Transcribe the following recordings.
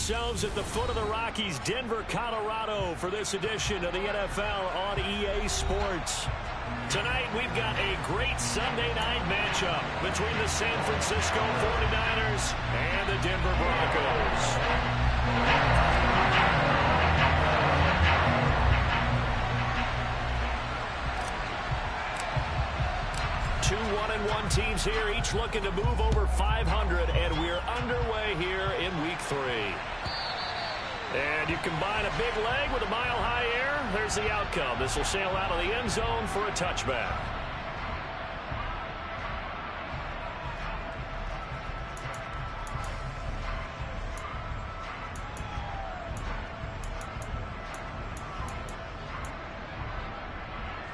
ourselves at the foot of the Rockies, Denver, Colorado, for this edition of the NFL on EA Sports. Tonight, we've got a great Sunday night matchup between the San Francisco 49ers and the Denver Broncos. 2 1-1 teams here, each looking to move over 500, and we're underway here in Week 3. And you combine a big leg with a mile-high air, there's the outcome. This will sail out of the end zone for a touchback.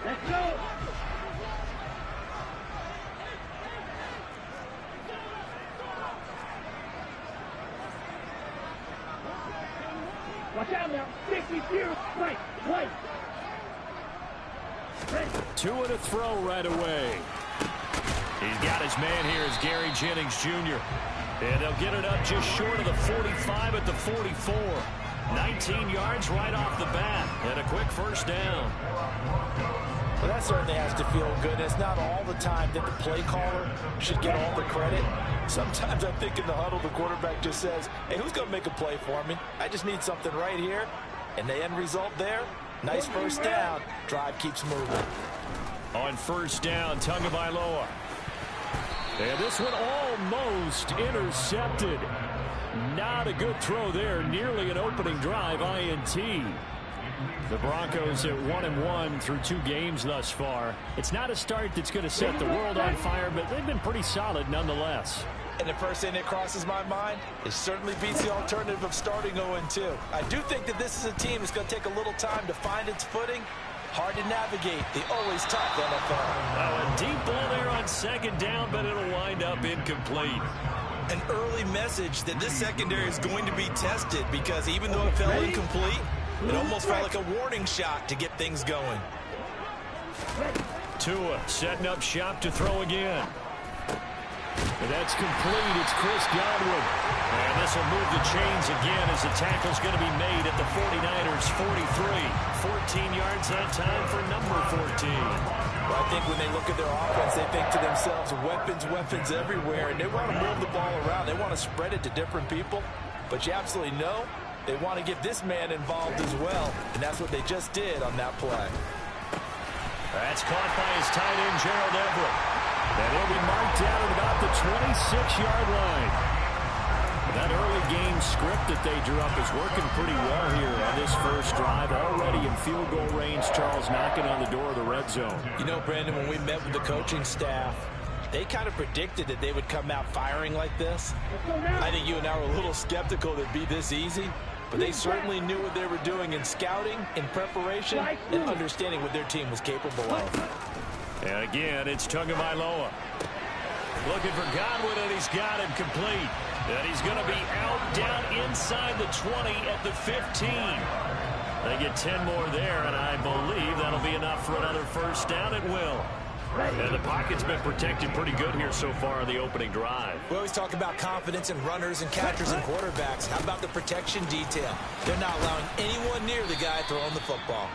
Let's go! Watch out now. 60 0. Right. Right. Two and a throw right away. He's got his man here as Gary Jennings Jr. And they'll get it up just short of the 45 at the 44. 19 yards right off the bat. And a quick first down. Well, that certainly has to feel good. It's not all the time that the play caller should get all the credit. Sometimes I think in the huddle, the quarterback just says, hey, who's going to make a play for me? I just need something right here. And the end result there, nice first down. Drive keeps moving. On first down, Tagovailoa. And this one almost intercepted. Not a good throw there. Nearly an opening drive, INT. The Broncos at 1-1 through 2 games thus far. It's not a start that's going to set the world on fire, but they've been pretty solid nonetheless. And the first thing that crosses my mind, it certainly beats the alternative of starting 0-2. I do think that this is a team that's going to take a little time to find its footing. Hard to navigate the always tough NFL. Oh, a deep ball there on second down, but it'll wind up incomplete. An early message that this secondary is going to be tested, because even though it fell incomplete, it almost felt like a warning shot to get things going. Tua setting up shop to throw again. And that's complete. It's Chris Godwin. And this will move the chains again as the tackle's going to be made at the 49ers 43. 14 yards that time for number 14. Well, I think when they look at their offense, they think to themselves, weapons, weapons everywhere. And they want to move the ball around. They want to spread it to different people. But you absolutely know they want to get this man involved as well. And that's what they just did on that play. That's caught by his tight end, Gerald Everett. And he'll be marked down at about the 26-yard line. That early game script that they drew up is working pretty well here on this first drive. Already in field goal range, Charles knocking on the door of the red zone. You know, Brandon, when we met with the coaching staff, they kind of predicted that they would come out firing like this. I think you and I were a little skeptical that it'd be this easy. But they certainly knew what they were doing in scouting, in preparation, and understanding what their team was capable of. And again, it's Tagovailoa. Looking for Godwin, and he's got him complete. And he's going to be out down inside the 20 at the 15. They get 10 more there, and I believe that'll be enough for another first down. It will. And the pocket's been protected pretty good here so far in the opening drive. We always talk about confidence in runners and catchers and quarterbacks. How about the protection detail? They're not allowing anyone near the guy throwing the football.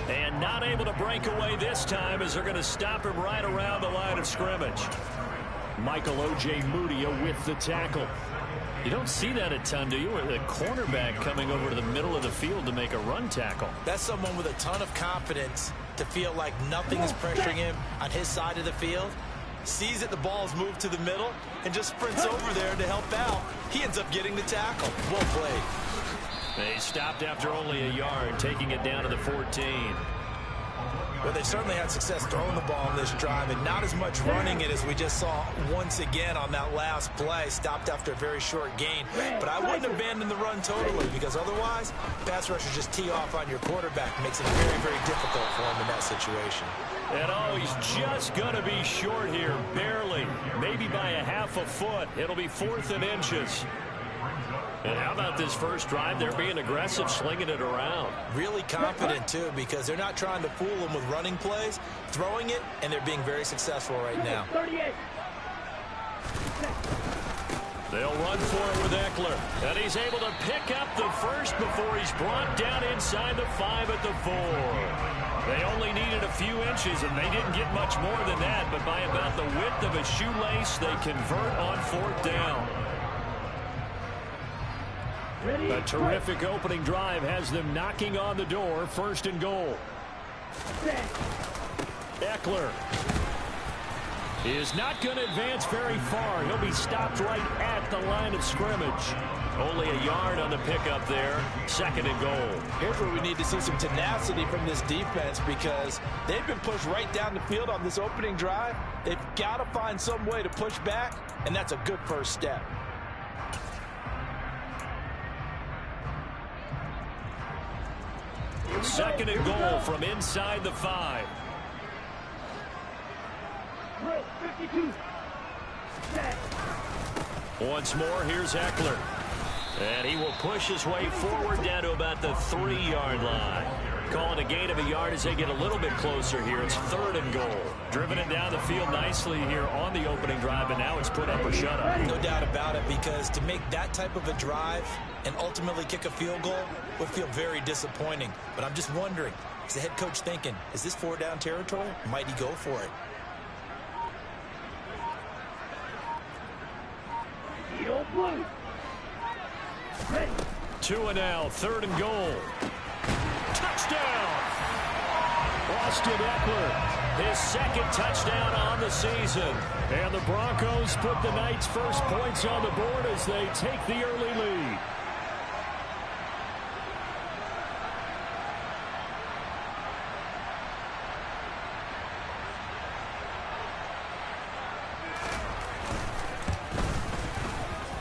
And not able to break away this time as they're going to stop him right around the line of scrimmage. Michael O.J. Mudia with the tackle. You don't see that a ton, do you? Or the cornerback coming over to the middle of the field to make a run tackle. That's someone with a ton of confidence to feel like nothing is pressuring him on his side of the field. Sees that the ball's moved to the middle and just sprints over there to help out. He ends up getting the tackle. Well played. They stopped after only a yard, taking it down to the 14. Well, they certainly had success throwing the ball on this drive, and not as much running it as we just saw once again on that last play. Stopped after a very short gain. But I wouldn't abandon the run totally, because otherwise, pass rushers just tee off on your quarterback. Makes it very, very difficult for him in that situation. And oh, he's just going to be short here, barely. Maybe by a half a foot. It'll be 4th and inches. And how about this first drive? They're being aggressive, slinging it around. Really confident, too, because they're not trying to fool them with running plays, throwing it, and they're being very successful right now. They'll run for it with Eckler. And he's able to pick up the first before he's brought down inside the 5 at the 4. They only needed a few inches, and they didn't get much more than that. But by about the width of a shoelace, they convert on 4th down. A terrific opening drive has them knocking on the door. 1st and goal. Eckler is not going to advance very far. He'll be stopped right at the line of scrimmage. Only a yard on the pickup there. 2nd and goal. Here's where we need to see some tenacity from this defense, because they've been pushed right down the field on this opening drive. They've got to find some way to push back, and that's a good first step. Second and goal from inside the 5. 52. Once more, here's Eckler. And he will push his way forward down to about the 3-yard line. Calling a gain of a yard as they get a little bit closer here. It's 3rd and goal. Driven it down the field nicely here on the opening drive, and now it's put up or shut up. No doubt about it, because to make that type of a drive and ultimately kick a field goal would feel very disappointing. But I'm just wondering, is the head coach thinking, is this 4-down territory? Might he go for it? Blue. 2 and now, 3rd and goal. Touchdown! Austin Eckler, his 2nd touchdown on the season. And the Broncos put the Knights' first points on the board as they take the early lead.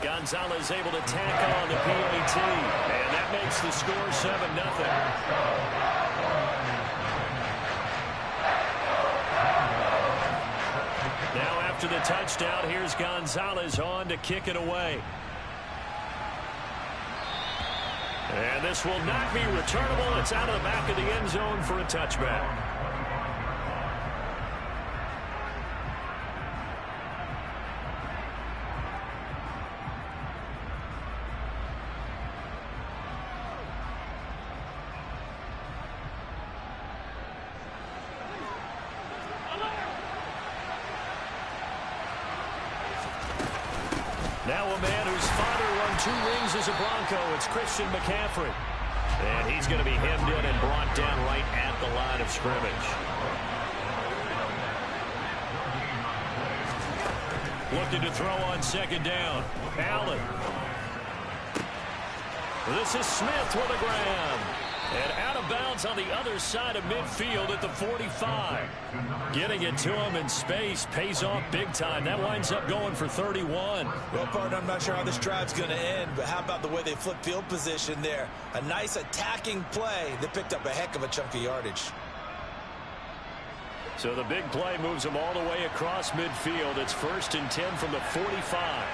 Gonzalez able to tack on the PAT, and that makes the score 7-0. Now after the touchdown, here's Gonzalez on to kick it away. And this will not be returnable. It's out of the back of the end zone for a touchback. Now a man whose father won 2 rings as a Bronco. It's Christian McCaffrey. And he's going to be hemmed in and brought down right at the line of scrimmage. Looking to throw on 2nd down. Allen. This is Smith with a grab. And out of bounds on the other side of midfield at the 45. Getting it to him in space pays off big time. That winds up going for 31. Well, partner, I'm not sure how this drive's going to end, but how about the way they flip field position there? A nice attacking play that picked up a heck of a chunk of yardage. So the big play moves them all the way across midfield. It's 1st and 10 from the 45.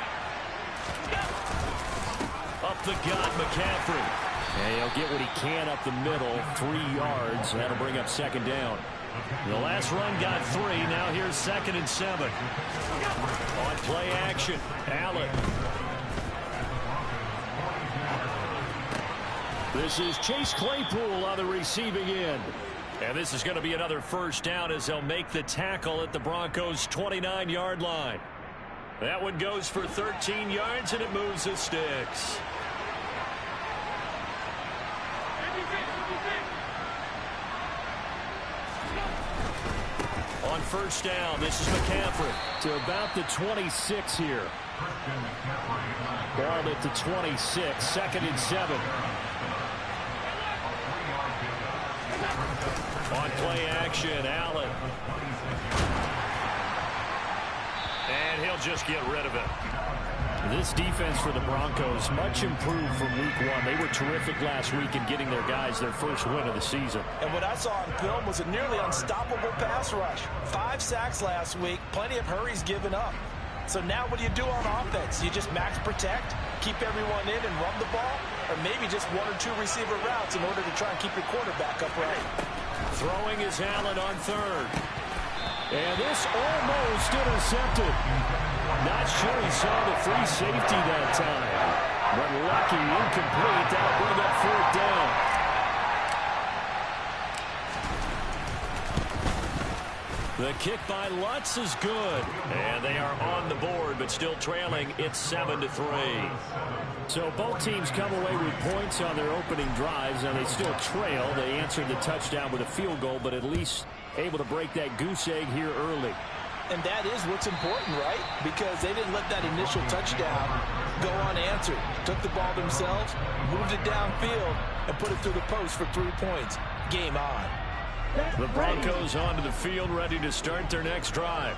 Up the gut, McCaffrey. And he'll get what he can up the middle, 3 yards. That'll bring up 2nd down. The last run got 3. Now here's 2nd and 7. On play action, Allen. This is Chase Claypool on the receiving end. And this is going to be another 1st down as they'll make the tackle at the Broncos' 29-yard line. That one goes for 13 yards, and it moves the sticks. On 1st down, this is McCaffrey to about the 26 here. Ball at the 26, 2nd and 7. On play action, Allen. And he'll just get rid of it. This defense for the Broncos, much improved from week 1. They were terrific last week in getting their guys their first win of the season. And what I saw on film was a nearly unstoppable pass rush. 5 sacks last week, plenty of hurries given up. So now what do you do on offense? You just max protect, keep everyone in and run the ball, or maybe just 1 or 2 receiver routes in order to try and keep your quarterback upright. Throwing is Allen on 3rd. And this almost intercepted. Not sure he saw the free safety that time. But lucky, incomplete. That'll bring up fourth down. The kick by Lutz is good. And they are on the board, but still trailing. It's 7-3. So both teams come away with points on their opening drives, and they still trail. They answered the touchdown with a field goal, but at least able to break that goose egg here early. And that is what's important, right? Because they didn't let that initial touchdown go unanswered. Took the ball themselves, moved it downfield, and put it through the post for 3 points. Game on. The Broncos onto the field, ready to start their next drive.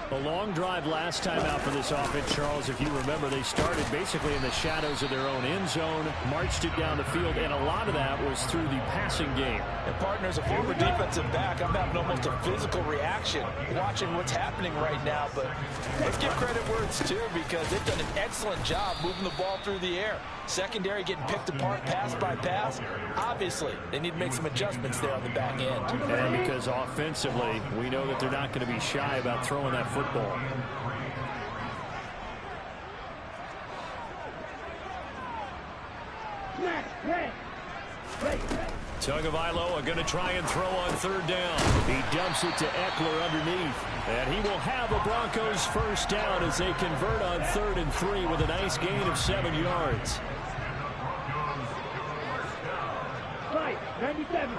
A long drive last time out for this offense, Charles. If you remember, they started basically in the shadows of their own end zone, marched it down the field, and a lot of that was through the passing game. And partners, a former defensive back, I'm having almost a physical reaction watching what's happening right now. But let's give credit where it's due, because they've done an excellent job moving the ball through the air. Secondary getting picked apart pass by pass. Obviously, they need to make some adjustments there on the back end. And because offensively, we know that they're not going to be shy about throwing that football. Tagovailoa going to try and throw on third down. He dumps it to Eckler underneath. And he will have a Broncos first down as they convert on 3rd and 3 with a nice gain of 7 yards. 97.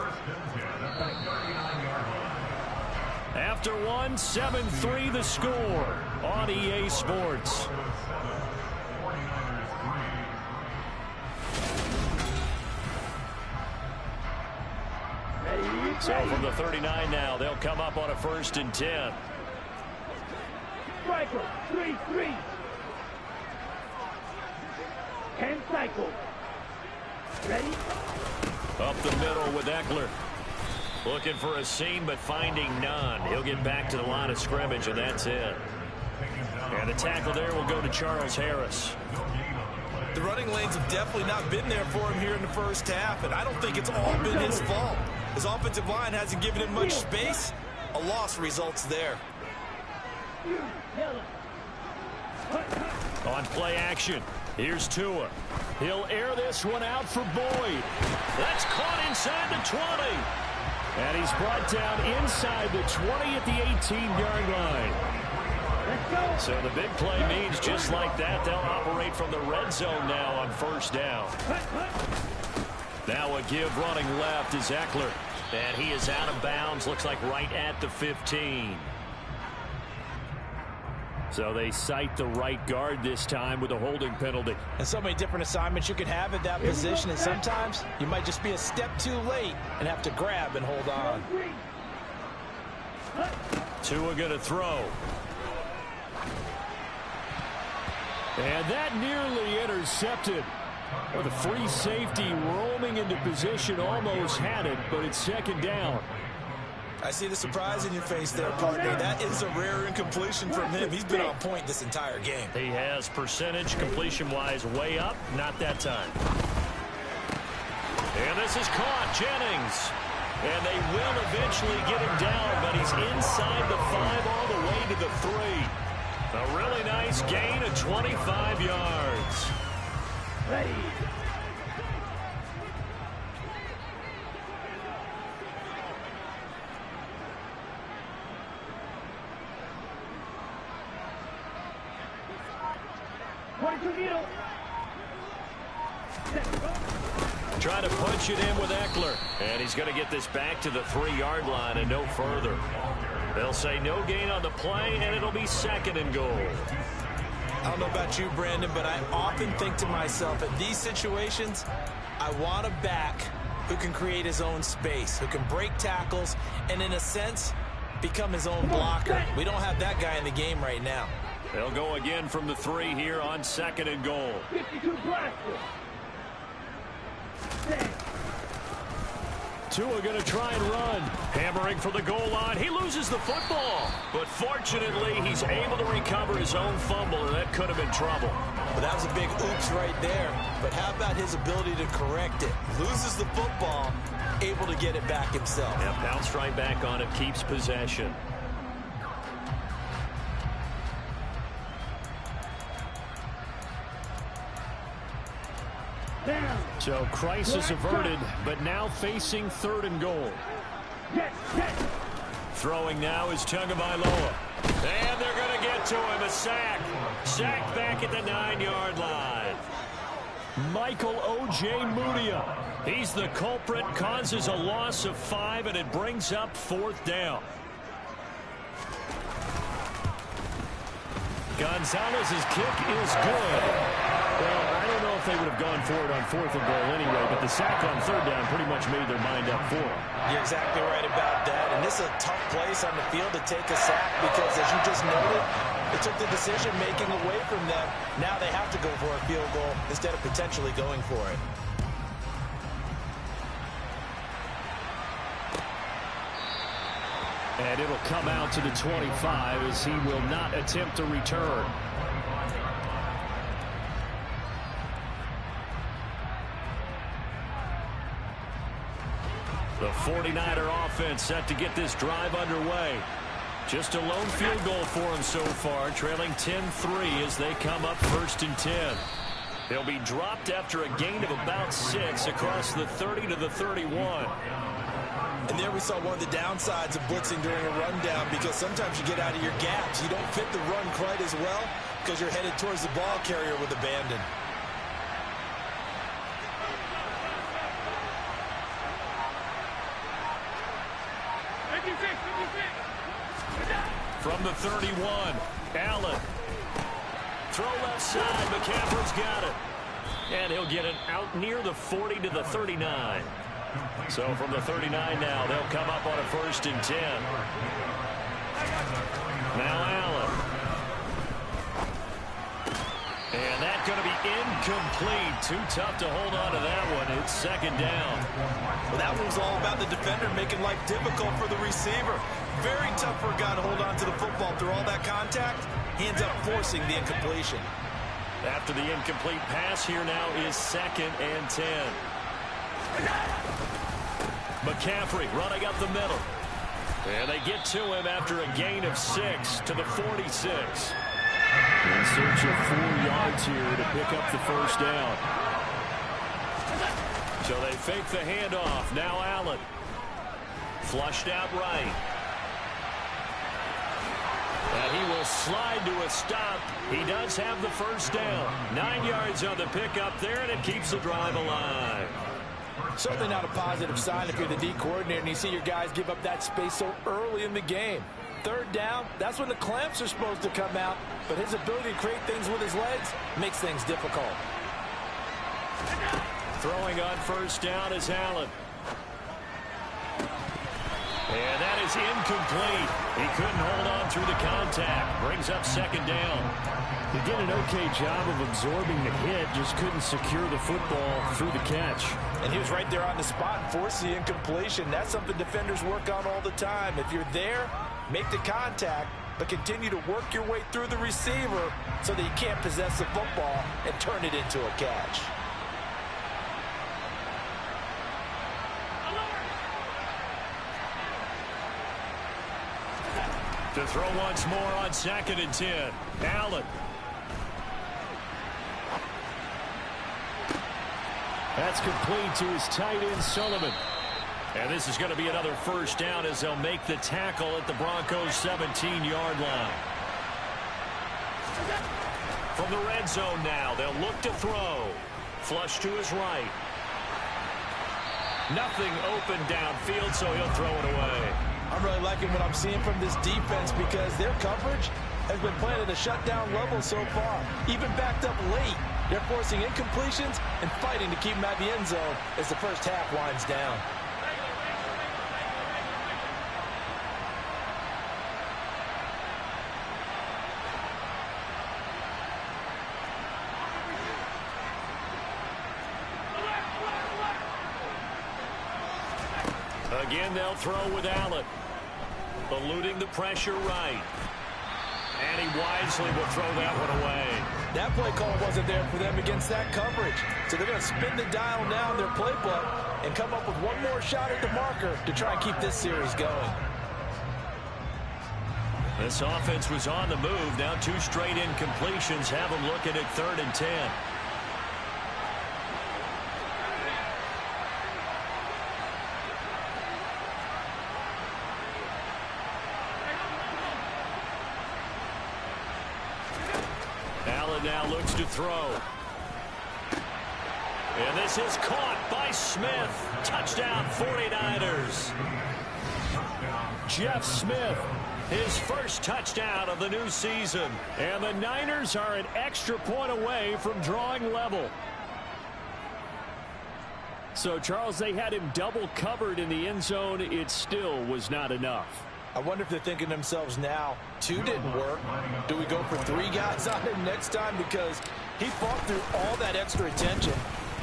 After one, 7-3 the score on EA Sports. So from the 39 now, they'll come up on a 1st and 10. Striker, 3-3. 10 cycles. Ready? Up the middle with Eckler. Looking for a seam, but finding none. He'll get back to the line of scrimmage, and that's it. And the tackle there will go to Charles Harris. The running lanes have definitely not been there for him here in the first half, and I don't think it's all been his fault. His offensive line hasn't given him much space. A loss results there. On play action, here's Tua. He'll air this one out for Boyd. That's caught inside the 20. And he's brought down inside the 20 at the 18-yard line. So the big play means just like that, they'll operate from the red zone now on 1st down. Now a give running left is Eckler. And he is out of bounds, looks like right at the 15. So they cite the right guard this time with a holding penalty. And so many different assignments you can have at that position, and sometimes you might just be a step too late and have to grab and hold on. Tua going to throw. And that nearly intercepted. Well, the free safety roaming into position almost had it, but it's 2nd down. I see the surprise in your face there, partner. That is a rare incompletion from him. He's been on point this entire game. He has percentage completion-wise way up, not that time. And this is caught, Jennings. And they will eventually get him down, but he's inside the 5 all the way to the 3. A really nice gain of 25 yards. Ready. Trying to punch it in with Eckler. And he's going to get this back to the 3-yard line and no further. They'll say no gain on the play, and it'll be 2nd and goal. I don't know about you, Brandon, but I often think to myself, in these situations, I want a back who can create his own space, who can break tackles, and in a sense, become his own blocker. We don't have that guy in the game right now. They'll go again from the 3 here on 2nd and goal. 52 blaster. Tua going to try and run. Hammering for the goal line. He loses the football. But fortunately, he's able to recover his own fumble, and that could have been trouble. But that was a big oops right there. But how about his ability to correct it? Loses the football, able to get it back himself. Yeah, bounced right back on it, keeps possession. Down. So crisis averted, but now facing 3rd and goal. Yes, yes. Throwing now is Tagovailoa. And they're going to get to him. A sack. Sack back at the 9-yard line. Michael O.J. Mudia. He's the culprit, causes a loss of 5, and it brings up 4th down. Gonzalez's kick is good. Well, I don't know if they would have gone for it on 4th and goal anyway, but the sack on 3rd down pretty much made their mind up for it. You're exactly right about that. And this is a tough place on the field to take a sack because, as you just noted, it took the decision-making away from them. Now they have to go for a field goal instead of potentially going for it. And it'll come out to the 25 as he will not attempt to return. The 49er offense set to get this drive underway. Just a lone field goal for him so far, trailing 10-3 as they come up 1st and 10. They'll be dropped after a gain of about 6 across the 30 to the 31. And there we saw one of the downsides of blitzing during a rundown because sometimes you get out of your gaps. You don't fit the run quite as well because you're headed towards the ball carrier with abandon. From the 31, Allen. Throw left side, McCaffrey's got it. And he'll get it out near the 40 to the 39. So from the 39 now, they'll come up on a 1st and 10. Now Allen. And that's going to be incomplete. Too tough to hold on to that one. It's 2nd down. Well, that one was all about the defender making life difficult for the receiver. Very tough for a guy to hold on to the football through all that contact. He ends up forcing the incompletion. After the incomplete pass, here now is 2nd and 10. McCaffrey running up the middle. And they get to him after a gain of 6 to the 46. In search of 4 yards here to pick up the 1st down. So they fake the handoff. Now Allen. Flushed out right. And he will slide to a stop. He does have the 1st down. 9 yards on the pickup there, and it keeps the drive alive. Certainly not a positive sign if you're the D coordinator and you see your guys give up that space so early in the game. 3rd down, that's when the clamps are supposed to come out, but his ability to create things with his legs makes things difficult. Throwing on 1st down is Allen. And that is incomplete. He couldn't hold on through the contact. Brings up 2nd down. He did an okay job of absorbing the hit, just couldn't secure the football through the catch. And he was right there on the spot and forced the incompletion. That's something defenders work on all the time. If you're there, make the contact, but continue to work your way through the receiver so that you can't possess the football and turn it into a catch. To throw once more on 2nd and 10. Allen. That's complete to his tight end, Sullivan. And this is going to be another 1st down as they'll make the tackle at the Broncos' 17-yard line. From the red zone now, they'll look to throw. Flush to his right. Nothing open downfield, so he'll throw it away. I'm really liking what I'm seeing from this defense because their coverage has been playing at a shutdown level so far. Even backed up late, they're forcing incompletions and fighting to keep them out of the end zone as the first half winds down. Again, they'll throw with Allen. Eluding the pressure right. And he wisely will throw that one away. That play call wasn't there for them against that coverage. So they're going to spin the dial now in their playbook and come up with one more shot at the marker to try and keep this series going. This offense was on the move. Now 2 straight incompletions have them looking at 3rd and 10. now looks to throw. And this is caught by Smith. Touchdown 49ers. Jeff Smith, his first touchdown of the new season. And the Niners are an extra point away from drawing level. So, Charles, they had him double covered in the end zone. It still was not enough. I wonder if they're thinking to themselves now, 2 didn't work. Do we go for 3 guys on him next time? Because he fought through all that extra attention,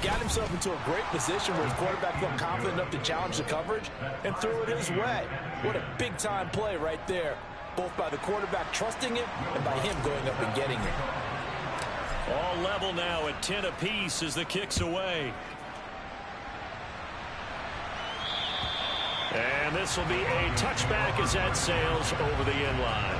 got himself into a great position where his quarterback felt confident enough to challenge the coverage and threw it his way. What a big-time play right there, both by the quarterback trusting it and by him going up and getting it. All level now at 10 apiece as the kick's away. And this will be a touchback as that sails over the end line.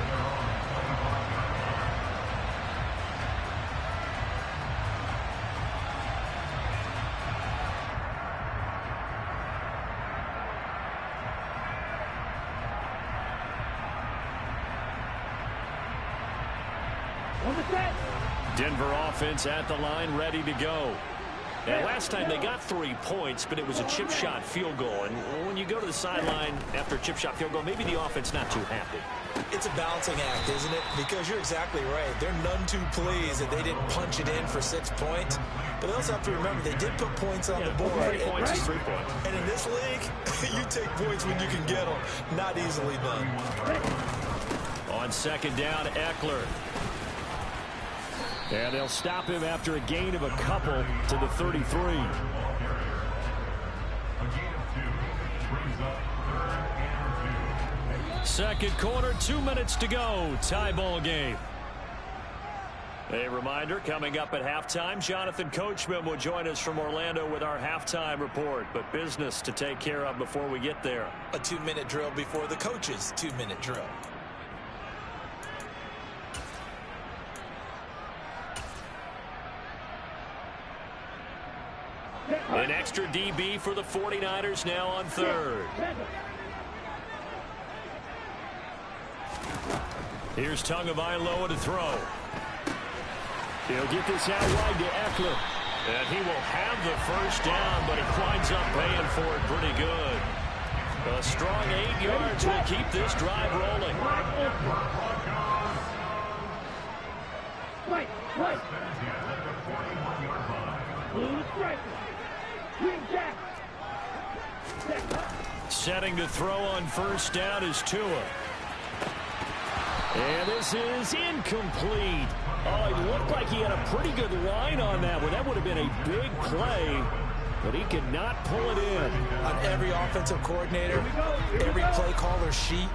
On the set. Denver offense at the line, ready to go. And last time they got 3 points, but it was a chip shot field goal. And when you go to the sideline after a chip shot field goal, maybe the offense not too happy. It's a balancing act, isn't it? Because you're exactly right. They're none too pleased that they didn't punch it in for 6 points. But they also have to remember they did put points on the board. 3 points is 3 points. And in this league, you take points when you can get them. Not easily done. On second down, Eckler. And they'll stop him after a gain of a couple to the 33. Second quarter, 2 minutes to go. Tie ball game. A reminder, coming up at halftime, Jonathan Coachman will join us from Orlando with our halftime report. But business to take care of before we get there. A 2-minute drill before the coach's 2-minute drill. An extra DB for the 49ers now on third. Here's Tagovailoa to throw. He'll get this out wide to Eckler. And he will have the first down, but he winds up paying for it pretty good. A strong 8 yards will keep this drive rolling. Right. Blue striker. Green jack. Setting to throw on first down is Tua. And this is incomplete. Oh, it looked like he had a pretty good line on that one. That would have been a big play, but he could not pull it in. On every offensive coordinator, every play caller sheet,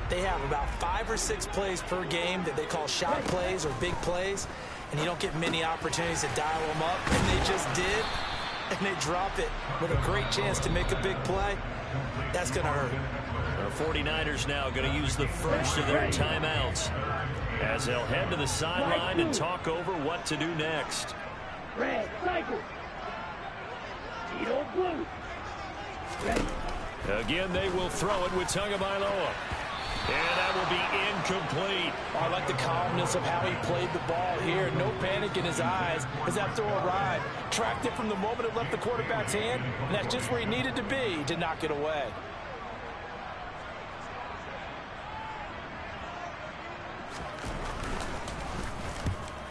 they have about 5 or 6 plays per game that they call shot plays or big plays, and you don't get many opportunities to dial them up, and they just did, and they drop it with a great chance to make a big play. That's going to hurt. The 49ers now going to use the first of their timeouts as they'll head to the sideline and talk over what to do next. Red cycle. Eagle blue. Ready. Again, they will throw it with Tagovailoa. And that will be incomplete. I like the calmness of how he played the ball here. No panic in his eyes as that throw arrived. Tracked it from the moment it left the quarterback's hand, and that's just where he needed to be to knock it away.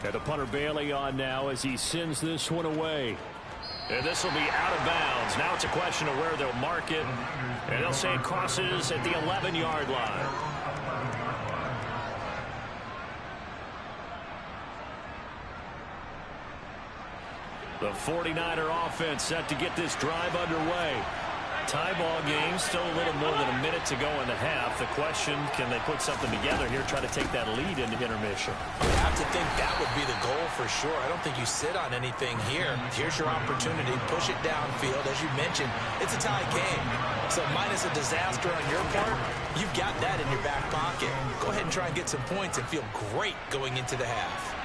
And the punter Bailey on now as he sends this one away. And this will be out of bounds. Now it's a question of where they'll mark it. And they'll say it crosses at the 11-yard line. The 49er offense set to get this drive underway. Tie ball game, still a little more than a minute to go in the half. The question, can they put something together here, try to take that lead into intermission? You have to think that would be the goal for sure. I don't think you sit on anything here. Here's your opportunity. Push it downfield. As you mentioned, it's a tie game. So minus a disaster on your part, you've got that in your back pocket. Go ahead and try and get some points and feel great going into the half.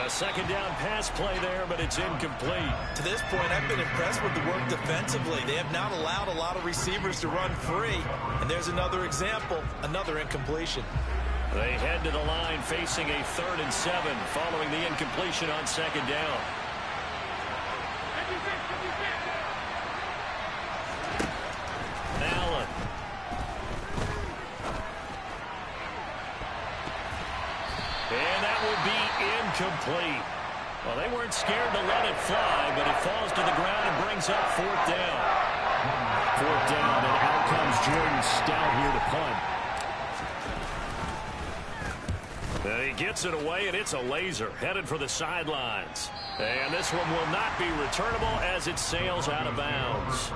A second down pass play there, but it's incomplete. To this point, I've been impressed with the work defensively. They have not allowed a lot of receivers to run free. And there's another example, another incompletion. They head to the line facing a 3rd and 7 following the incompletion on 2nd down. Allen. And that would be incomplete. Well, they weren't scared to let it fly, but it falls to the ground and brings up 4th down. 4th down, and out comes Jordan Stout here to punt. He gets it away, and it's a laser headed for the sidelines. And this one will not be returnable as it sails out of bounds.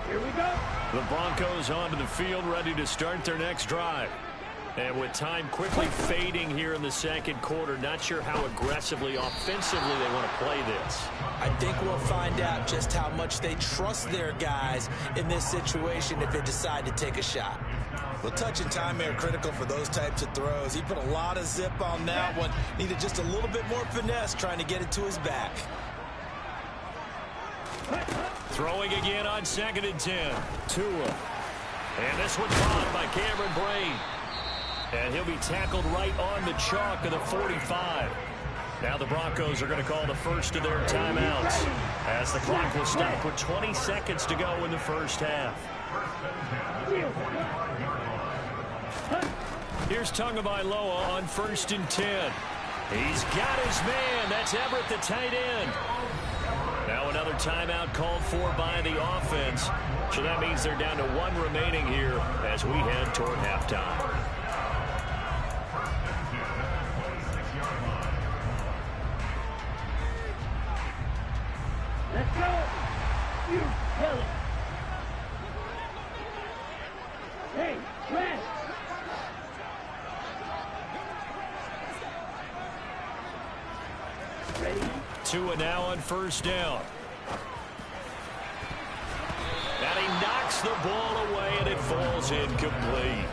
Here we go. The Broncos onto the field, ready to start their next drive. And with time quickly fading here in the 2nd quarter, not sure how aggressively, offensively they want to play this. I think we'll find out just how much they trust their guys in this situation if they decide to take a shot. Well, touch and time are critical for those types of throws. He put a lot of zip on that one. Needed just a little bit more finesse trying to get it to his back. Throwing again on 2nd and 10. Tua. And this one caught by Cameron Brain. And he'll be tackled right on the chalk of the 45. Now the Broncos are going to call the first of their timeouts as the clock will stop with 20 seconds to go in the first half. Here's Tagovailoa on 1st and 10. He's got his man. That's Everett, the tight end. Now another timeout called for by the offense. So that means they're down to 1 remaining here as we head toward halftime. Let's go. You tell it. Hey, Brad. Ready? Tua now on 1st down. And he knocks the ball away, and it falls incomplete.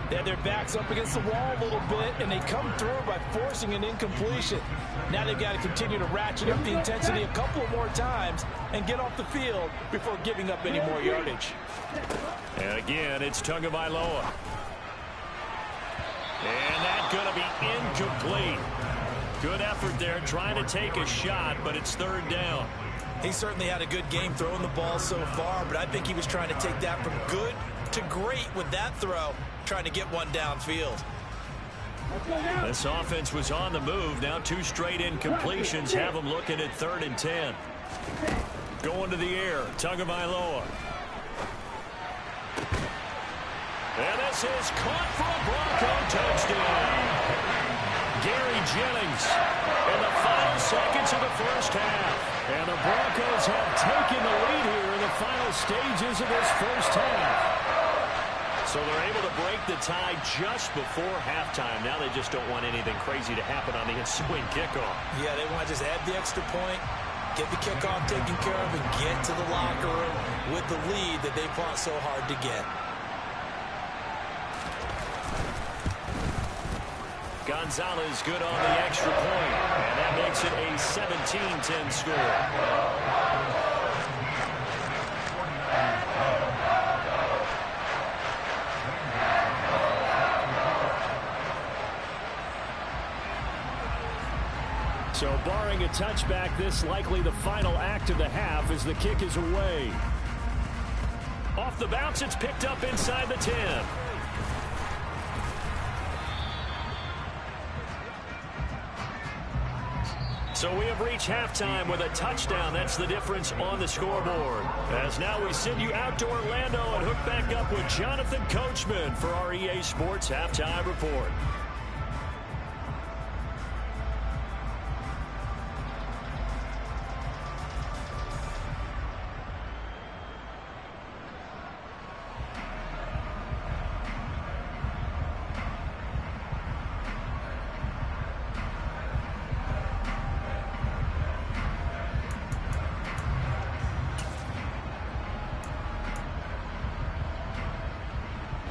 They had their backs up against the wall a little bit, and they come through by forcing an incompletion. Now they've got to continue to ratchet up the intensity a couple of more times and get off the field before giving up any more yardage. And again, it's Tagovailoa. And that's going to be incomplete. Good effort there, trying to take a shot, but it's 3rd down. He certainly had a good game throwing the ball so far, but I think he was trying to take that from good to great with that throw, trying to get one downfield. This offense was on the move. Now 2 straight incompletions have them looking at 3rd and 10. Going to the air, Tagovailoa. And this is caught for a Bronco touchdown. Gary Jennings in the final seconds of the first half. And the Broncos have taken the lead here in the final stages of this first half. So they're able to break the tie just before halftime. Now they just don't want anything crazy to happen on the ensuing kickoff. Yeah, they want to just add the extra point, get the kickoff taken care of, and get to the locker room with the lead that they fought so hard to get. Gonzalez good on the extra point, and that makes it a 17-10 score. So barring a touchback, this likely the final act of the half as the kick is away. Off the bounce, it's picked up inside the 10. So we have reached halftime with a touchdown. That's the difference on the scoreboard. As now we send you out to Orlando and hook back up with Jonathan Coachman for our EA Sports Halftime Report.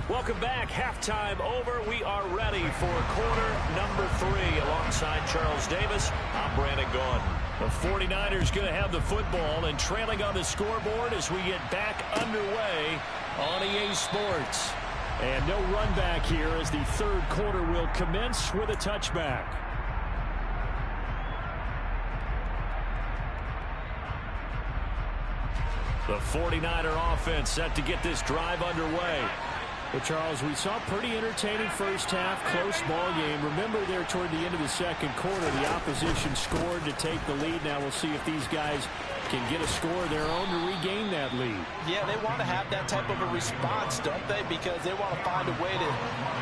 Welcome back. Halftime over. We are ready for quarter number 3 alongside alongside Charles Davis, I'm Brandon Gaudin. The 49ers going to have the football and trailing on the scoreboard as we get back underway on EA Sports. And no run back here as the third quarter will commence with a touchback. The 49er offense set to get this drive underway. Well, Charles, we saw a pretty entertaining first half, close ball game. Remember there toward the end of the second quarter, the opposition scored to take the lead. Now we'll see if these guys can get a score of their own to regain that lead. Yeah, they want to have that type of a response, don't they? Because they want to find a way to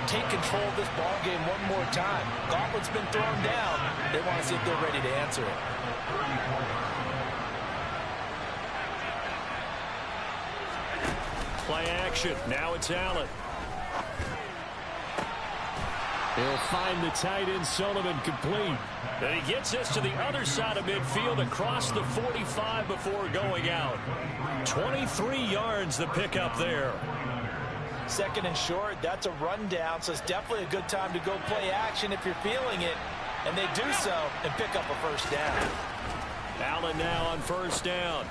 take control of this ball game one more time. Gauntlet's been thrown down. They want to see if they're ready to answer it. Play action. Now it's Allen. He'll find the tight end Sullivan complete. And he gets this to the other side of midfield across the 45 before going out. 23 yards the pickup there. Second and short, that's a rundown, so it's definitely a good time to go play action if you're feeling it. And they do so and pick up a first down. Allen now on first down.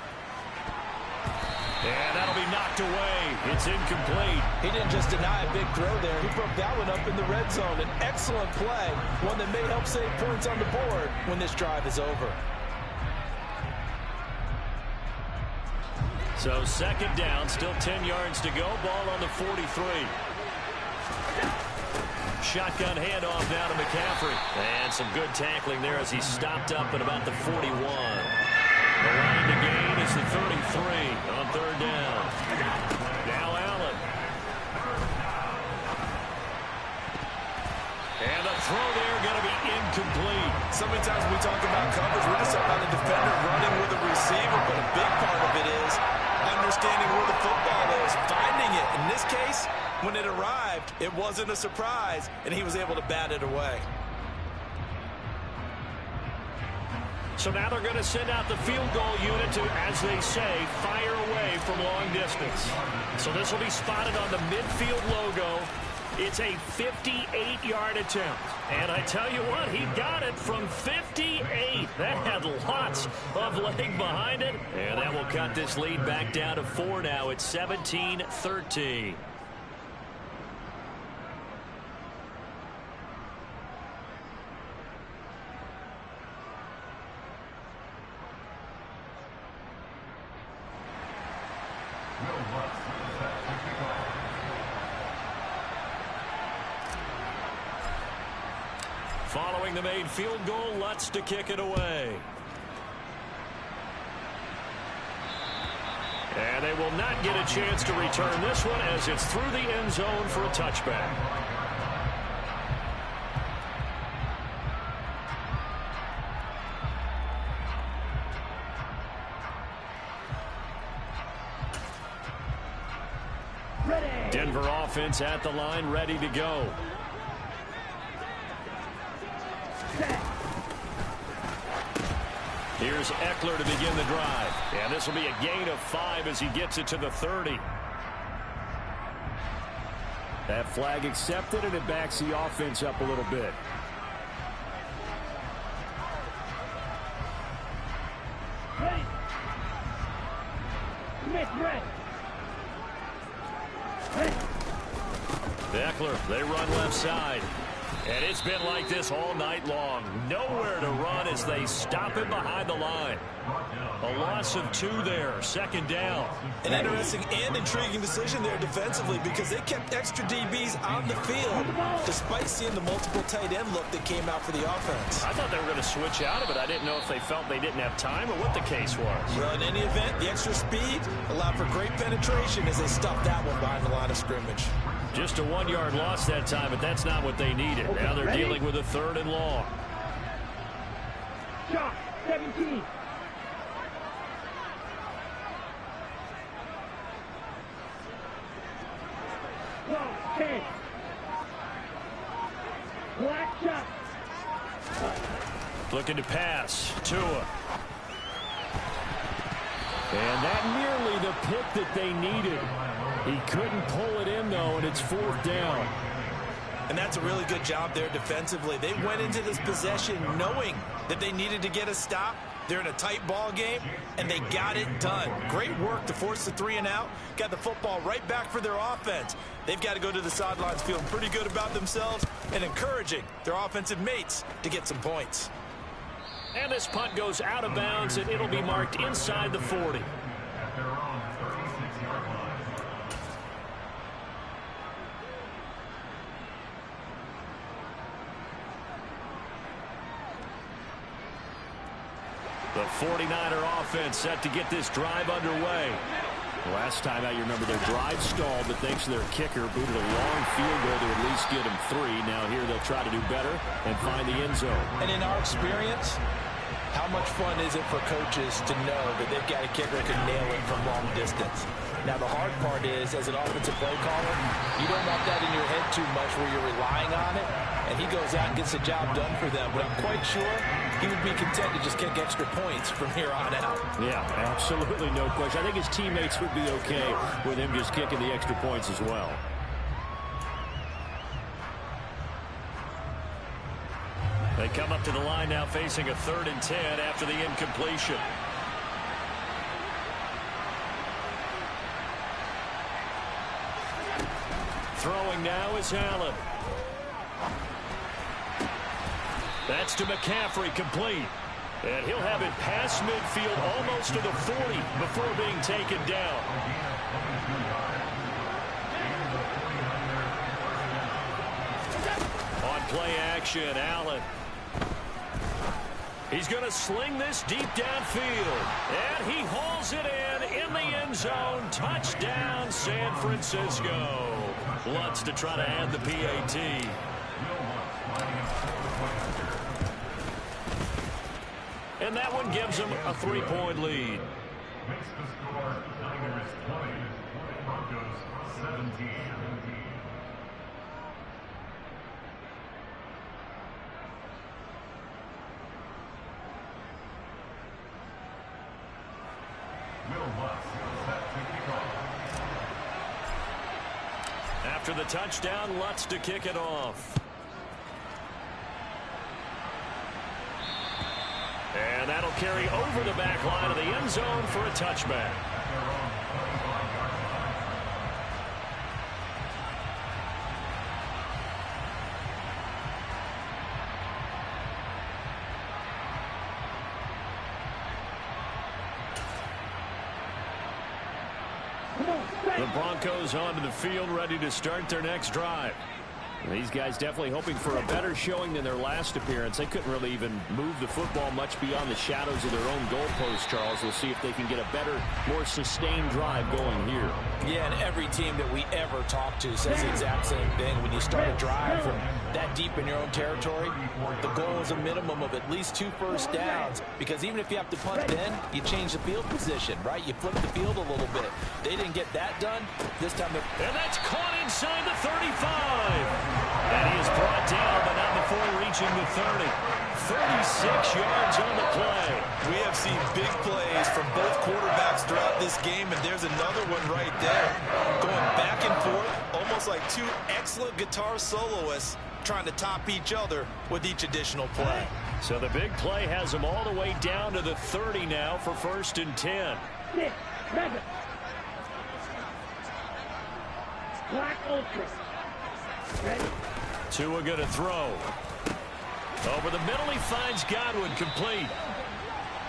And that'll be knocked away. It's incomplete. He didn't just deny a big throw there. He broke that one up in the red zone. An excellent play, one that may help save points on the board when this drive is over. So second down, still 10 yards to go. Ball on the 43. Shotgun handoff now to McCaffrey. And some good tackling there as he stopped up at about the 41. The line to gain is the 33 on third down. Now Allen. And the throw there going to be incomplete. So many times when we talk about coverage, we're just talking about a defender running with a receiver, but a big part of it is understanding where the football is, finding it. In this case, when it arrived, it wasn't a surprise, and he was able to bat it away. So now they're going to send out the field goal unit to, as they say, fire away from long distance. So this will be spotted on the midfield logo. It's a 58-yard attempt. And I tell you what, he got it from 58. That had lots of leg behind it. And that will cut this lead back down to 4 now. It's 17-13. Following the made field goal, Lutz to kick it away. And they will not get a chance to return this one as it's through the end zone for a touchback. Denver offense at the line, ready to go. Here's Eckler to begin the drive. And this will be a gain of 5 as he gets it to the 30. That flag accepted, and it backs the offense up a little bit. Ready. Smith, ready. Eckler, they run left side. And it's been like this all night long. Nowhere to run as they stop him behind the line. A loss of 2 there. Second down. An interesting and intriguing decision there defensively because they kept extra DBs on the field despite seeing the multiple tight end look that came out for the offense. I thought they were going to switch out of it. I didn't know if they felt they didn't have time or what the case was. Well, in any event, the extra speed allowed for great penetration as they stuffed that one behind the line of scrimmage. Just a 1-yard loss that time, but that's not what they needed. Okay, now they're ready? dealing with a 3rd and long. Shot, 17. Long, 10. Black shot. Looking to pass. Tua. And that nearly the pick that they needed. He couldn't pull it in, though, and it's 4th down. And that's a really good job there defensively. They went into this possession knowing that they needed to get a stop. They're in a tight ball game, and they got it done. Great work to force the 3 and out. Got the football right back for their offense. They've got to go to the sidelines feeling pretty good about themselves and encouraging their offensive mates to get some points. And this punt goes out of bounds, and it'll be marked inside the 40. The 49er offense set to get this drive underway. Last time out, you remember their drive stalled, but thanks to their kicker, booted a long field goal to at least get them 3. Now here they'll try to do better and find the end zone. And in our experience, how much fun is it for coaches to know that they've got a kicker who can nail it from long distance? Now, the hard part is, as an offensive play caller, you don't want that in your head too much where you're relying on it, and he goes out and gets the job done for them. But I'm quite sure he would be content to just kick extra points from here on out. Yeah, absolutely no question. I think his teammates would be okay with him just kicking the extra points as well. They come up to the line now facing a 3rd and 10 after the incompletion. Throwing now is Allen. That's to McCaffrey, complete. And he'll have it past midfield almost to the 40 before being taken down. On play action, Allen. He's going to sling this deep downfield. And he hauls it in the end zone. Touchdown, San Francisco. Lutz to try to add the PAT. And that one gives them a 3-point lead. Makes the score Niners 20, Broncos 17. After the touchdown, Lutz to kick it off. And that'll carry over the back line of the end zone for a touchback. The Broncos onto the field, ready to start their next drive. These guys definitely hoping for a better showing than their last appearance. They couldn't really even move the football much beyond the shadows of their own goalpost, Charles. We'll see if they can get a better, more sustained drive going here. Yeah, and every team that we ever talk to says the exact same thing. When you start a drive from that deep in your own territory, the goal is a minimum of at least 2 first downs, because even if you have to punt then, you change the field position, right? You flip the field a little bit. They didn't get that done. This time, and that's caught inside the 35. And he is brought down, but not before reaching the 30. 36 yards on the play. We have seen big plays from both quarterbacks throughout this game, and there's another one right there. Going back and forth, almost like 2 excellent guitar soloists trying to top each other with each additional play. So the big play has them all the way down to the 30 now for 1st and 10. 6, 7. Black Ultra. Ready? Tua going to throw. Over the middle, he finds Godwin, complete.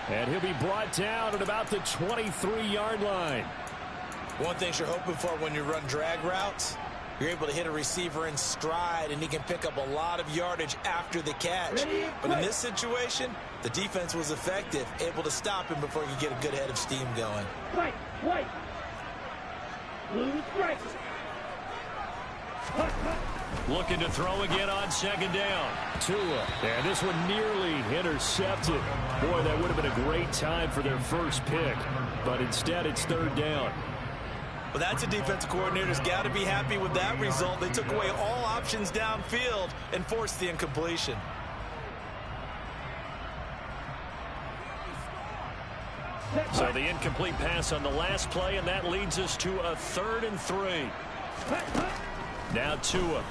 And he'll be brought down at about the 23-yard line. One thing you're hoping for when you run drag routes, you're able to hit a receiver in stride, and he can pick up a lot of yardage after the catch. But in this situation, the defense was effective, able to stop him before he could get a good head of steam going. White. Blue strike. Looking to throw again on 2nd down. Tua. And this one nearly intercepted. Boy, that would have been a great time for their first pick. But instead, it's 3rd down. Well, that's a defensive coordinator's got to be happy with that result. They took away all options downfield and forced the incompletion. So the incomplete pass on the last play, and that leads us to a 3rd and 3. Now Tua.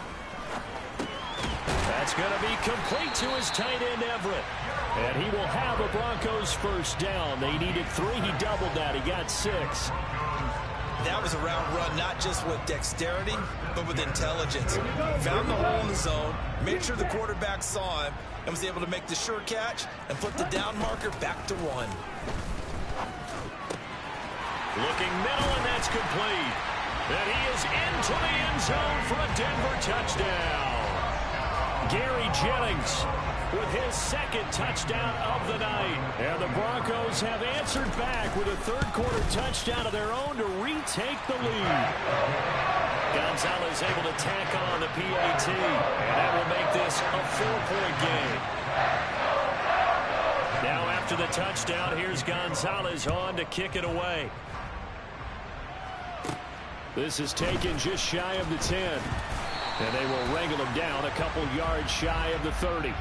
That's going to be complete to his tight end, Everett. And he will have a Broncos first down. They needed 3. He doubled that. He got 6. That was a round run, not just with dexterity, but with intelligence. Found the hole in the zone, made sure the quarterback saw him, and was able to make the sure catch and put the down marker back to 1. Looking middle, and that's complete. And he is into the end zone for a Denver touchdown. Gary Jennings with his second touchdown of the night. And the Broncos have answered back with a third-quarter touchdown of their own to retake the lead. Gonzalez able to tack on the PAT, and that will make this a 4-point game. Now after the touchdown, here's Gonzalez on to kick it away. This is taken just shy of the 10. And they will wrangle him down a couple yards shy of the 30.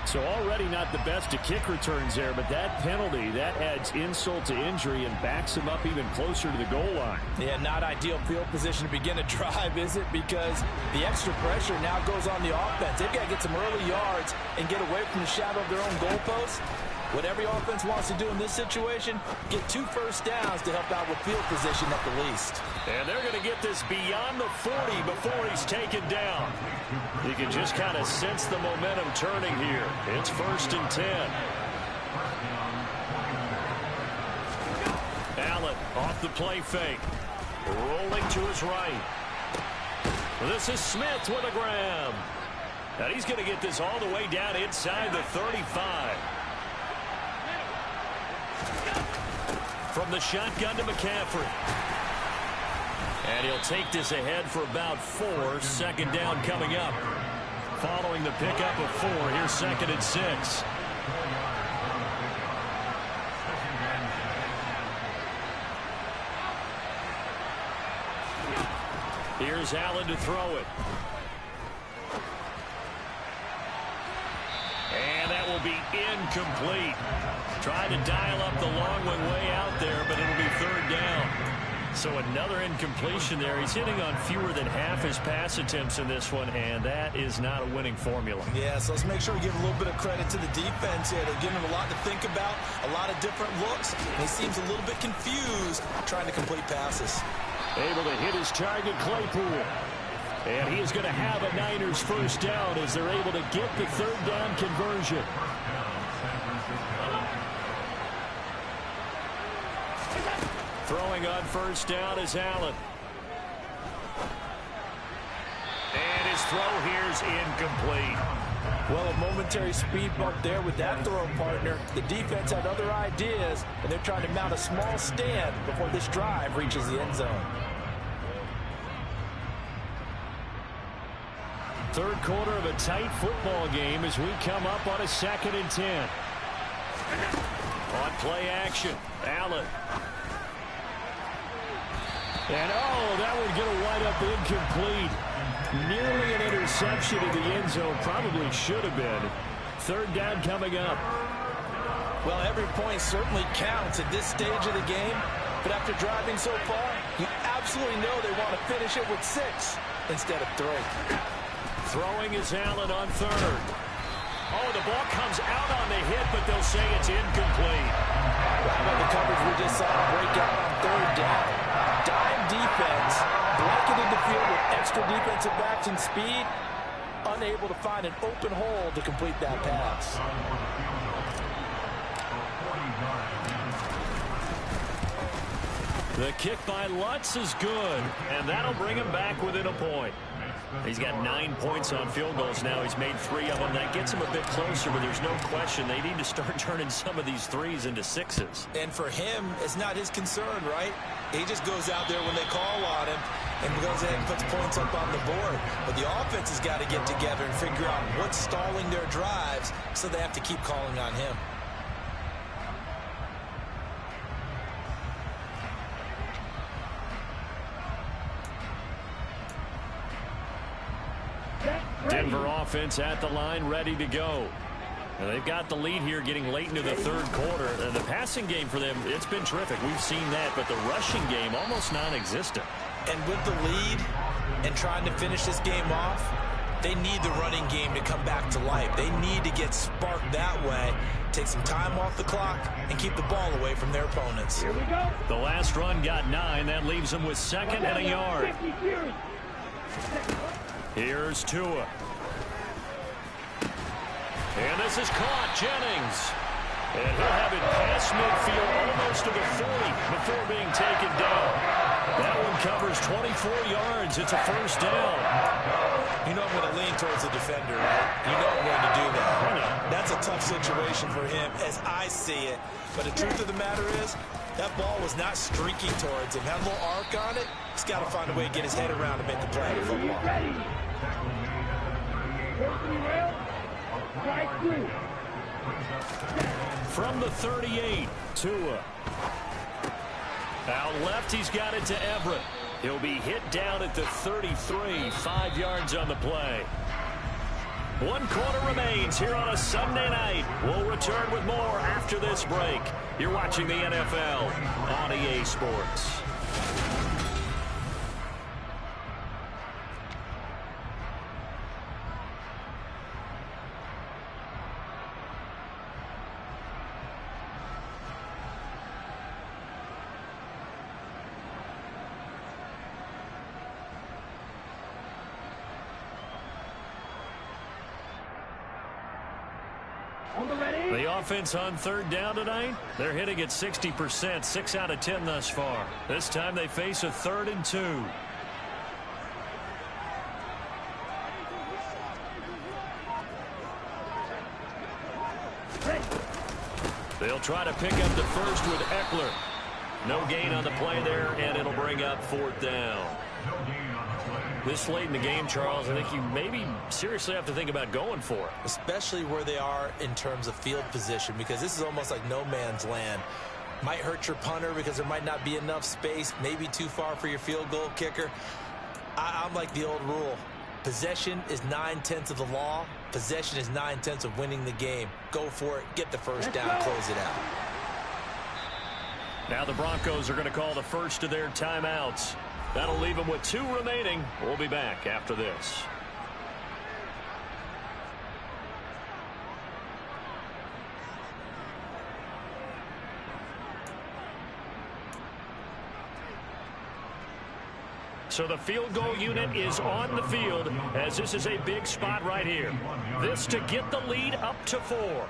So already not the best of kick returns there, but that penalty, that adds insult to injury and backs him up even closer to the goal line. Yeah, not ideal field position to begin a drive, is it? Because the extra pressure now goes on the offense. They've got to get some early yards and get away from the shadow of their own goalposts. What every offense wants to do in this situation, get 2 first downs to help out with field position at the least. And they're going to get this beyond the 40 before he's taken down. You can just kind of sense the momentum turning here. It's 1st and 10. Allen off the play fake. Rolling to his right. This is Smith with a grab. And he's going to get this all the way down inside the 35. From the shotgun to McCaffrey. And he'll take this ahead for about 4. 2nd down coming up. Following the pickup of 4, here's 2nd and 6. Here's Allen to throw it. And that will be incomplete. Trying to dial up the long one way out there, but it'll be 3rd down. So another incompletion there. He's hitting on fewer than half his pass attempts in this one, and that is not a winning formula. Yeah, so let's make sure we give a little bit of credit to the defense here. They're giving him a lot to think about, a lot of different looks, and he seems a little bit confused trying to complete passes. Able to hit his target, Claypool. And he is going to have a Niners first down as they're able to get the 3rd down conversion. Throwing on first down is Allen. And his throw here is incomplete. Well, a momentary speed bump there with that throw partner. The defense had other ideas, and they're trying to mount a small stand before this drive reaches the end zone. 3rd quarter of a tight football game as we come up on a 2nd and 10. On play action, Allen. And that one's going to wind up incomplete. Nearly an interception in the end zone. Probably should have been. 3rd down coming up. Well, every point certainly counts at this stage of the game. But after driving so far, you absolutely know they want to finish it with 6 instead of 3. Throwing is Allen on 3rd. Oh, the ball comes out on the hit, but they'll say it's incomplete. How about the coverage we just saw break out on 3rd down? Dime defense, blanketed the field with extra defensive backs and speed, unable to find an open hole to complete that pass. The kick by Lutz is good, and that'll bring him back within a point. He's got 9 points on field goals now. He's made 3 of them. That gets him a bit closer, but there's no question they need to start turning some of these 3s into 6s. And for him, it's not his concern, right? He just goes out there when they call on him and goes ahead and puts points up on the board. But the offense has got to get together and figure out what's stalling their drives, so they have to keep calling on him. Denver offense at the line, ready to go. And they've got the lead here getting late into the 3rd quarter. And the passing game for them, it's been terrific. We've seen that, but the rushing game almost non-existent. And with the lead and trying to finish this game off, They need the running game to come back to life. They need to get sparked that way, take some time off the clock, and keep the ball away from their opponents. Here we go. The last run got 9. That leaves them with 2nd and a yard. Here's Tua. And this is caught. Jennings. And he'll have it past midfield almost to the 40 before being taken down. That one covers 24 yards. It's a first down. You know I'm going to lean towards the defender, right? You know I'm going to do that. That's a tough situation for him as I see it. But the truth of the matter is, that ball was not streaking towards him. Had a little arc on it. He's got to find a way to get his head around and make the play of football. From the 38, Tua. Out left, he's got it to Everett. He'll be hit down at the 33, 5 yards on the play. 1 quarter remains here on a Sunday night. We'll return with more after this break. You're watching the NFL on EA Sports. The offense on 3rd down tonight, they're hitting at 60%, 6 out of 10 thus far. This time they face a 3rd and 2. They'll try to pick up the first with Eckler. No gain on the play there, and it'll bring up 4th down. This late in the game, Charles, I think you maybe seriously have to think about going for it. Especially where they are in terms of field position, because this is almost like no man's land. Might hurt your punter because there might not be enough space, maybe too far for your field goal kicker. I'm like the old rule. Possession is 9/10 of the law. Possession is 9/10 of winning the game. Go for it. Get the first down. Close it out. Now the Broncos are going to call the first of their timeouts. That'll leave them with 2 remaining. We'll be back after this. So the field goal unit is on the field as this is a big spot right here. This to get the lead up to 4.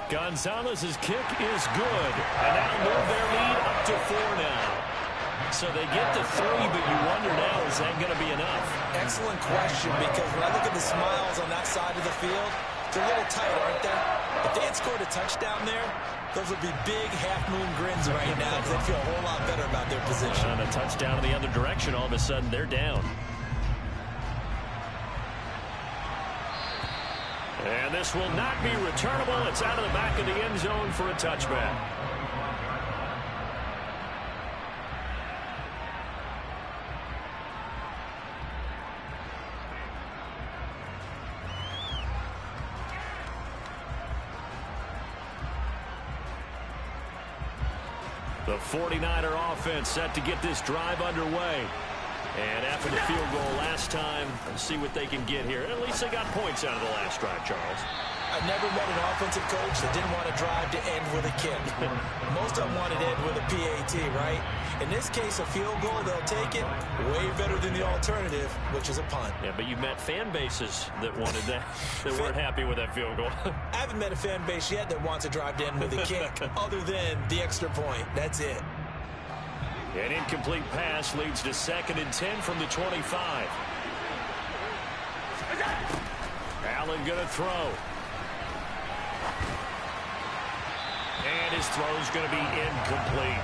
Gonzalez's kick is good, and that'll move their lead up to 4 now. So they get to 3, but you wonder now, is that going to be enough? Excellent question, because when I look at the smiles on that side of the field, they're a little tight, aren't they? If they had scored a touchdown there, those would be big half-moon grins right now because they feel a whole lot better about their position. And a touchdown in the other direction, all of a sudden they're down. And this will not be returnable. It's out of the back of the end zone for a touchback. The 49er offense set to get this drive underway. And after the field goal last time, let's see what they can get here. At least they got points out of the last drive, Charles. I've never met an offensive coach that didn't want to drive to end with a kick. Most of them wanted to end with a PAT, right? In this case, a field goal, they'll take it. Way better than the alternative, which is a punt. Yeah, but you met fan bases that wanted that, that weren't happy with that field goal. I haven't met a fan base yet that wants to drive to end with a kick, other than the extra point. That's it. An incomplete pass leads to 2nd and 10 from the 25. Allen going to throw. And his throw's going to be incomplete.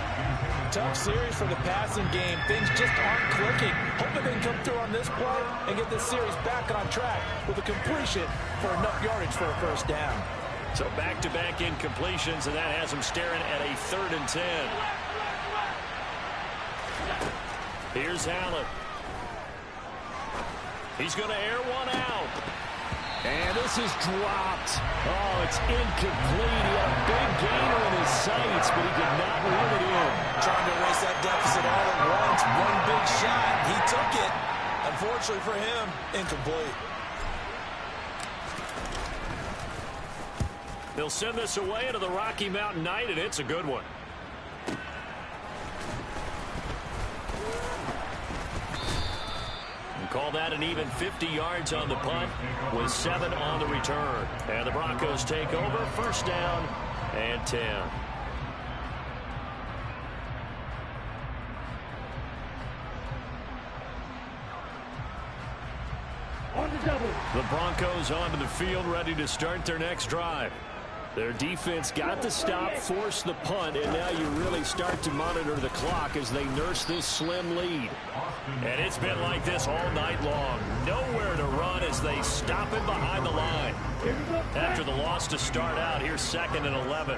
Tough series for the passing game. Things just aren't clicking. Hoping they can come through on this play and get this series back on track with a completion for enough yardage for a first down. So back-to-back incompletions, and that has them staring at a 3rd and 10. Here's Allen. He's going to air one out. And this is dropped. Oh, it's incomplete. He had a big gainer in his sights, but he did not reel it in. Trying to erase that deficit all at once. One big shot. He took it. Unfortunately for him, incomplete. They'll send this away into the Rocky Mountain Night, and it's a good one. Call that an even 50 yards on the punt with 7 on the return. And the Broncos take over, first down and 10. On the double. The Broncos onto the field, ready to start their next drive. Their defense got the stop, forced the punt, and now you really start to monitor the clock as they nurse this slim lead. And it's been like this all night long. Nowhere to run as they stop him behind the line. After the loss to start out, here's 2nd and 11.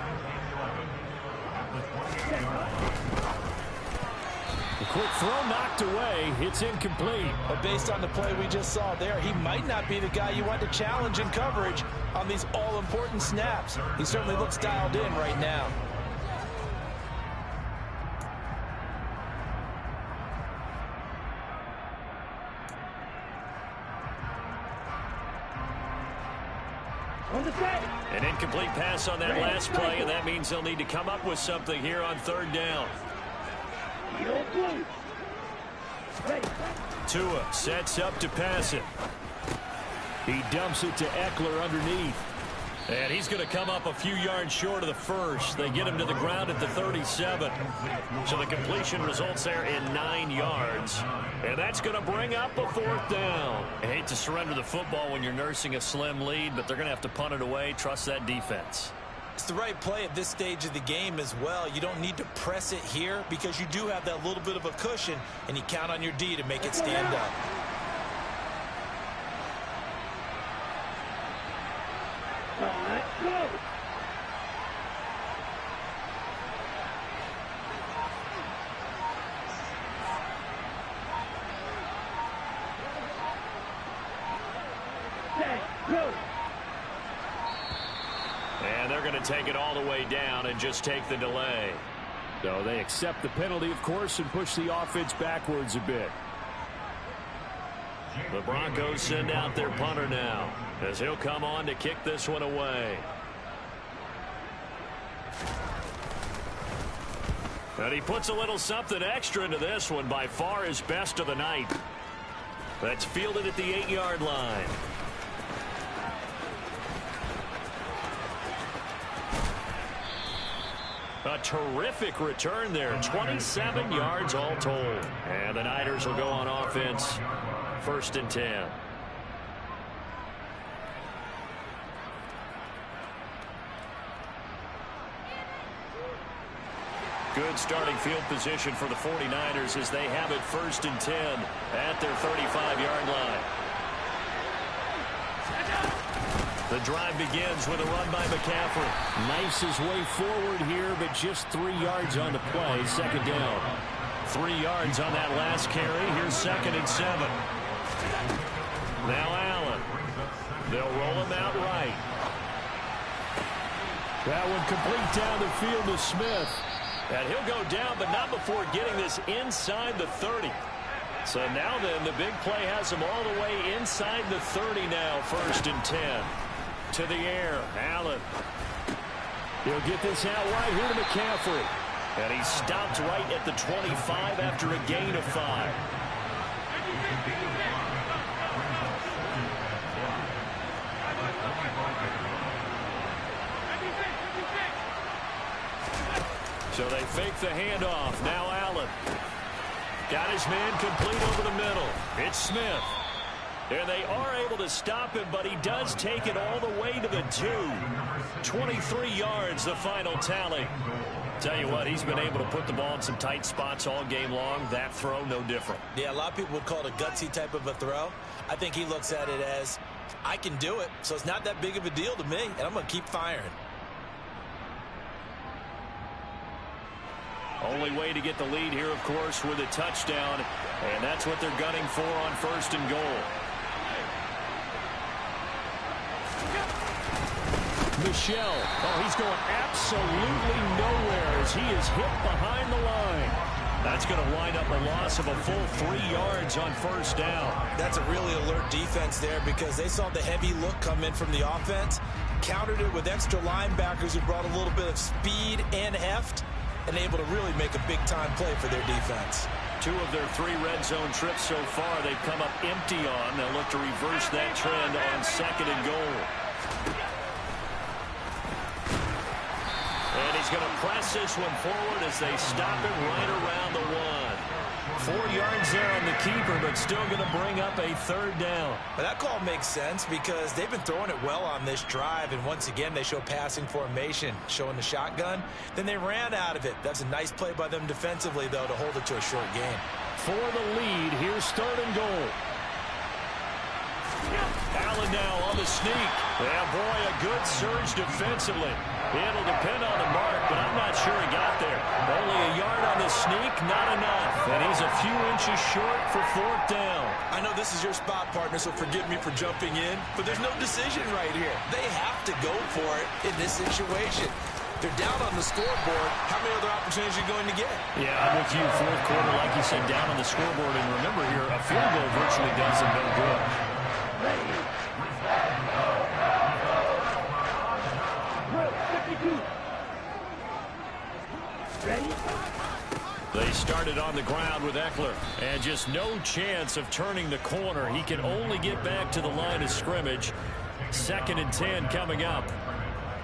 The quick throw knocked away. It's incomplete. But based on the play we just saw there, he might not be the guy you want to challenge in coverage on these all-important snaps. He certainly looks dialed in right now. On the set. An incomplete pass on that last play, and that means they'll need to come up with something here on 3rd down. Tua sets up to pass it. He dumps it to Eckler underneath. And he's going to come up a few yards short of the first. They get him to the ground at the 37. So the completion results there in 9 yards. And that's going to bring up a 4th down. I hate to surrender the football when you're nursing a slim lead, but they're going to have to punt it away. Trust that defense. It's the right play at this stage of the game as well. You don't need to press it here because you do have that little bit of a cushion, and you count on your D to make it stand up. Let's go. Set, go. And they're going to take it all the way down and just take the delay. So they accept the penalty, of course, and push the offense backwards a bit. The Broncos send out their punter now as he'll come on to kick this one away. And he puts a little something extra into this one, by far his best of the night. That's fielded at the 8-yard line. A terrific return there. 27 yards all told. And the Niners will go on offense. 1st and 10. Good starting field position for the 49ers as they have it 1st and 10 at their 35-yard line. The drive begins with a run by McCaffrey. Knifes his way forward here, but just 3 yards on the play. 2nd down. 3 yards on that last carry. Here's 2nd and 7. Now Allen. They'll roll him out right. That one complete down the field to Smith. And he'll go down, but not before getting this inside the 30. So now then, the big play has him all the way inside the 30 now. 1st and 10. To the air, Allen. He'll get this out right here to McCaffrey. And he stopped right at the 25 after a gain of 5. So they fake the handoff. Now Allen. Got his man complete over the middle. It's Smith. And they are able to stop him, but he does take it all the way to the 2. 23 yards, the final tally. Tell you what, he's been able to put the ball in some tight spots all game long. That throw, no different. Yeah, a lot of people would call it a gutsy type of a throw. I think he looks at it as, I can do it, so it's not that big of a deal to me, and I'm going to keep firing. Only way to get the lead here, of course, with a touchdown, and that's what they're gunning for on 1st and goal. the shell. Oh, he's going absolutely nowhere as he is hit behind the line. That's going to wind up a loss of a full 3 yards on first down. That's a really alert defense there because they saw the heavy look come in from the offense, countered it with extra linebackers who brought a little bit of speed and heft, and able to really make a big-time play for their defense. 2 of their 3 red zone trips so far, they've come up empty on. They'll look to reverse that trend on 2nd and goal. And he's going to press this one forward as they stop it right around the 1. 4 yards there on the keeper, but still going to bring up a 3rd down. But that call makes sense because they've been throwing it well on this drive, and once again they show passing formation, showing the shotgun. Then they ran out of it. That's a nice play by them defensively, though, to hold it to a short gain. For the lead, here's 3rd and goal. Allen now on the sneak. Yeah, boy, a good surge defensively. It'll depend on the mark, but I'm not sure he got there. Only a yard on the sneak, not enough. And he's a few inches short for 4th down. I know this is your spot, partner, so forgive me for jumping in, but there's no decision right here. They have to go for it in this situation. They're down on the scoreboard. How many other opportunities are you going to get? Yeah, I'm with you. 4th quarter, like you said, down on the scoreboard. And remember here, a field goal virtually does them no good. Ready? They started on the ground with Eckler, and just no chance of turning the corner. He can only get back to the line of scrimmage. 2nd and 10 coming up.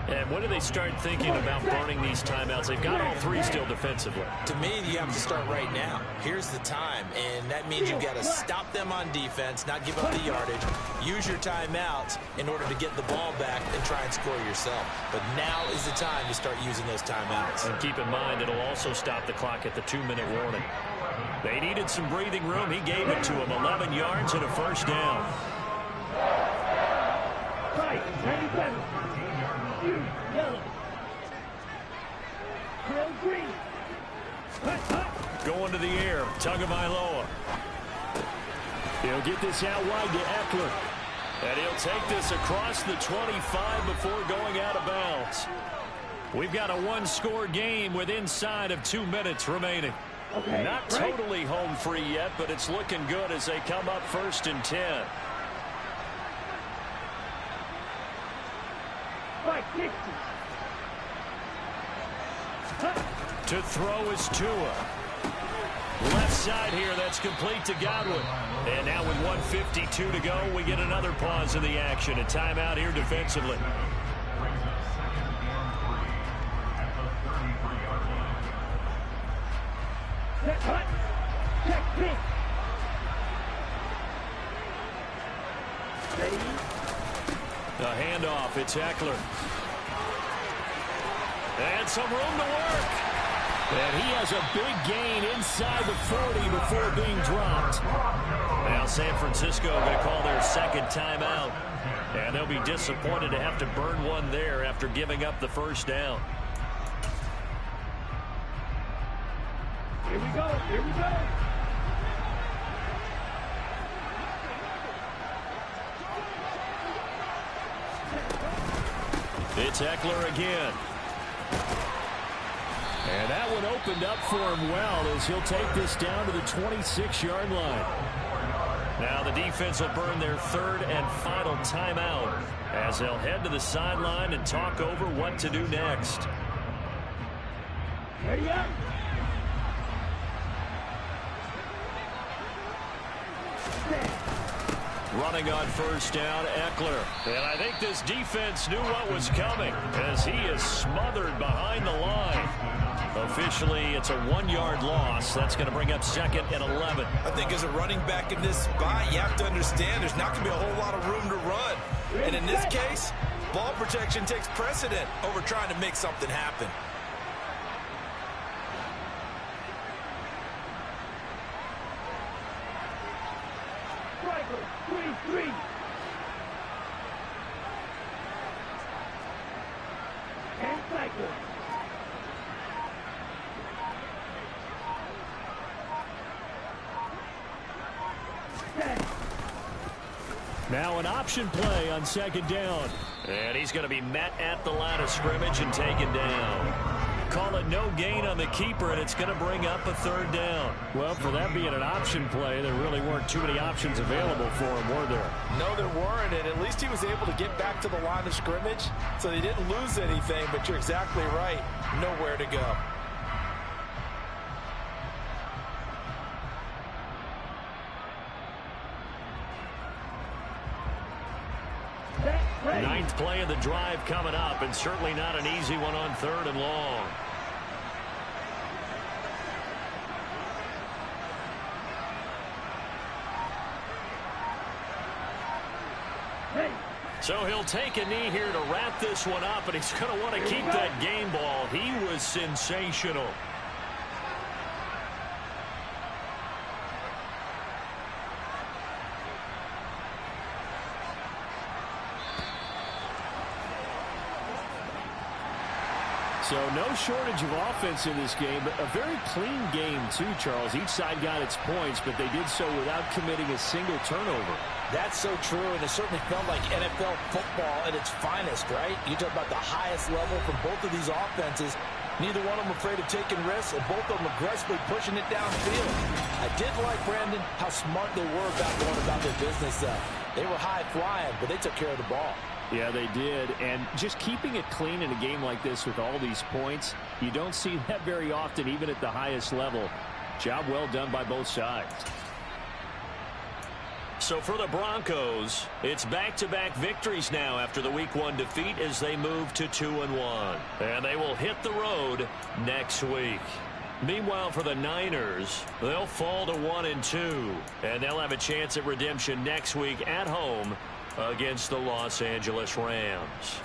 And when do they start thinking about burning these timeouts? They've got all 3 still defensively. To me, you have to start right now. Here's the time, and that means you've got to stop them on defense, not give up the yardage, use your timeouts in order to get the ball back and try and score yourself. But now is the time to start using those timeouts. And keep in mind, it'll also stop the clock at the 2-minute warning. They needed some breathing room. He gave it to them. 11 yards and a 1st down. Right, 97. Yellow. Trail green. Going to the air. Tagovailoa. He'll get this out wide to Eckler. And he'll take this across the 25 before going out of bounds. We've got a 1-score game with inside of 2 minutes remaining. Okay, Not totally home free yet, but it's looking good as they come up 1st and 10. Right, 60. To throw is Tua. Left side here, that's complete to Godwin. And now with 1:52 to go, we get another pause in the action. A timeout here defensively. Set hut. Check pitch. Ready? The handoff, it's Eckler. And some room to work. And he has a big gain inside the 40 before being dropped. Now San Francisco going to call their 2nd timeout. And they'll be disappointed to have to burn one there after giving up the 1st down. Here we go. Here we go. It's Eckler again. And that one opened up for him well as he'll take this down to the 26-yard line. Now the defense will burn their 3rd and final timeout as they'll head to the sideline and talk over what to do next. Ready up. Running on 1st down, Eckler. And I think this defense knew what was coming as he is smothered behind the line. Officially, it's a 1-yard loss. That's going to bring up 2nd and 11. I think as a running back in this spot, you have to understand there's not going to be a whole lot of room to run. And in this case, ball protection takes precedent over trying to make something happen. Striker, 3-3. And cycle. Now an option play on second down. And he's going to be met at the line of scrimmage and taken down. Call it no gain on the keeper, and it's going to bring up a third down. Well, for that being an option play, there really weren't too many options available for him, were there? No, there weren't, and at least he was able to get back to the line of scrimmage, so they didn't lose anything, but you're exactly right. Nowhere to go. Ninth play of the drive coming up, and certainly not an easy one on third and long. So he'll take a knee here to wrap this one up, and he's going to want to keep that game ball. He was sensational. So no shortage of offense in this game, but a very clean game too, Charles. Each side got its points, but they did so without committing a single turnover. That's so true, and it certainly felt like NFL football at its finest, right? You talk about the highest level from both of these offenses. Neither one of them afraid of taking risks, and both of them aggressively pushing it downfield. I did like, Brandon, how smart they were about going about their business. They were high-flying, but they took care of the ball. Yeah, they did, and just keeping it clean in a game like this with all these points, you don't see that very often, even at the highest level. Job well done by both sides. So for the Broncos, it's back-to-back victories now after the Week 1 defeat as they move to 2-1. And they will hit the road next week. Meanwhile, for the Niners, they'll fall to 1-2, and they'll have a chance at redemption next week at home against the Los Angeles Rams.